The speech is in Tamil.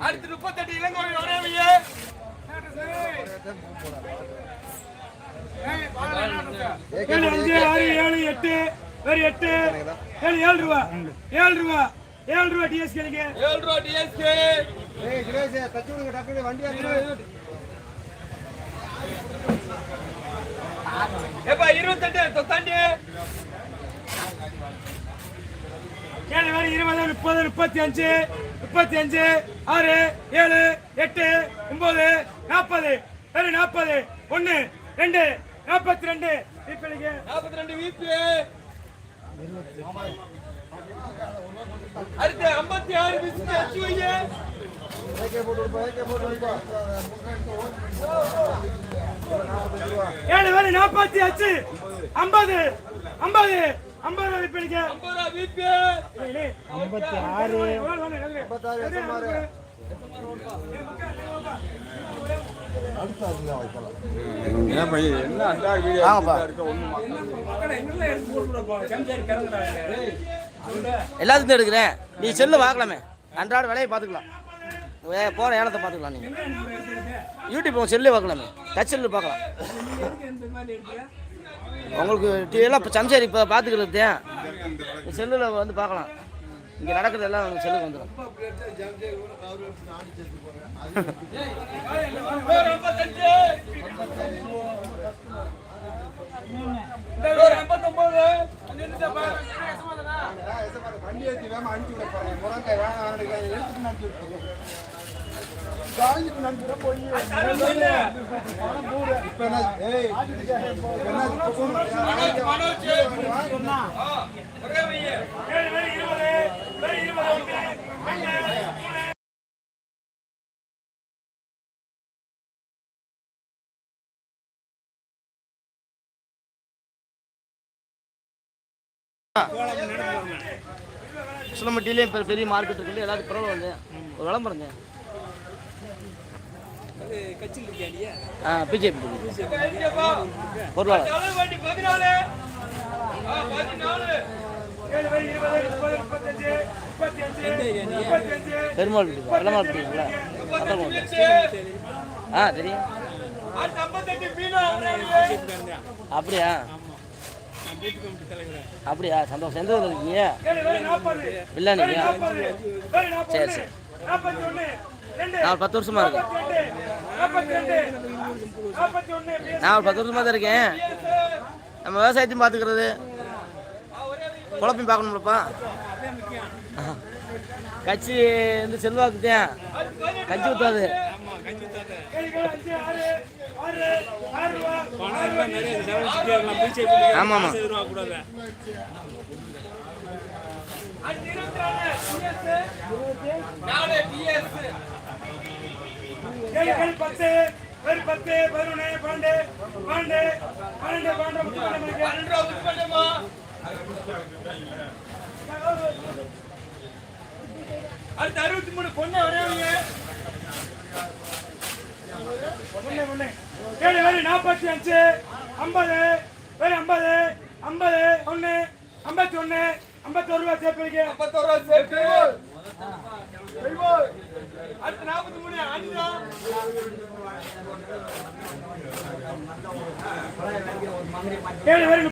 அடுத்து 38 இளங்கோவில் ஒரேவையே 5 6 7 8 வேற 8 7 ரூபா 7 ரூபா 7 ரூபா டிஎஸ்கேக்கு 7 ரூபா டிஎஸ்கே. ஏய் கிரேஸ் தச்சு விடுங்க டக்குனு வண்டி ஏத்துங்க. ஏப்பா 28 தாண்டி. கேளு வேற 20 30 35 35 6 7 8 9 40 வேற 40 1 2 42 இப்படிக்கு 42 வீப்பு. அடுத்து 56 பிஸ்கட் அச்சு வையே. ஏகே போட்டு வைப்பா. கேளு வேற 48 50 50 50 இப்படிக்கு 50 ரூபா வீப்பு. 56 எல்லாத்துக்கும் எடுக்கிறேன். நீ செல்லு பார்க்கலாமே, அன்றாட வேலையை பார்த்துக்கலாம், போகிற ஏலத்தை பார்த்துக்கலாம். நீங்கள் யூடியூப் செல்லு பார்க்கலாமே, டச் செல்லு பார்க்கலாம். உங்களுக்கு எல்லாம் இப்போ சம்சாரி இப்போ பார்த்துக்கிறது செல்லில் வந்து பார்க்கலாம். இங்கே நடக்கிறது எல்லாம் உங்களுக்கு செல்லுக்கு வந்துடும். வண்டி ஏத்தி வேமா அனுப்பி விட போறேன். முருங்கை சுலமட்டிலே பெரிய மார்க்கெட் இருக்குது. எல்லாத்துக்கும் பரவாயில்ல வந்து ஒரு விளம்பரங்க. பிஜேபி பொருளாளர் பெருமாள் பெருமாள் தெரியும். அப்படியா அப்படியா, சந்தோஷம். எந்த ஊரில் இருக்கீங்க? இல்லை நீங்கள் சரி சரி. நான் 10 வருஷமா இருக்கேன். நான் ஒரு 10 வருஷமா தான் இருக்கேன். நம்ம விவசாயத்தையும் பார்த்துக்கிறது, குழப்பையும் பார்க்கணும்லப்பா. கட்சி வந்து செல்வாக்குத்தேன், கட்சி ஊற்றாது. ஆமா ஆமா. அடுத்து 63 பொண்ணு வரையவங்க 45 50 வேற 50 50 1 51 51 ரூபா சேர்ப்பீங்க. 51 ரூபா சேர்த்து. அடுத்து 43 அஞ்சா கேளு வேற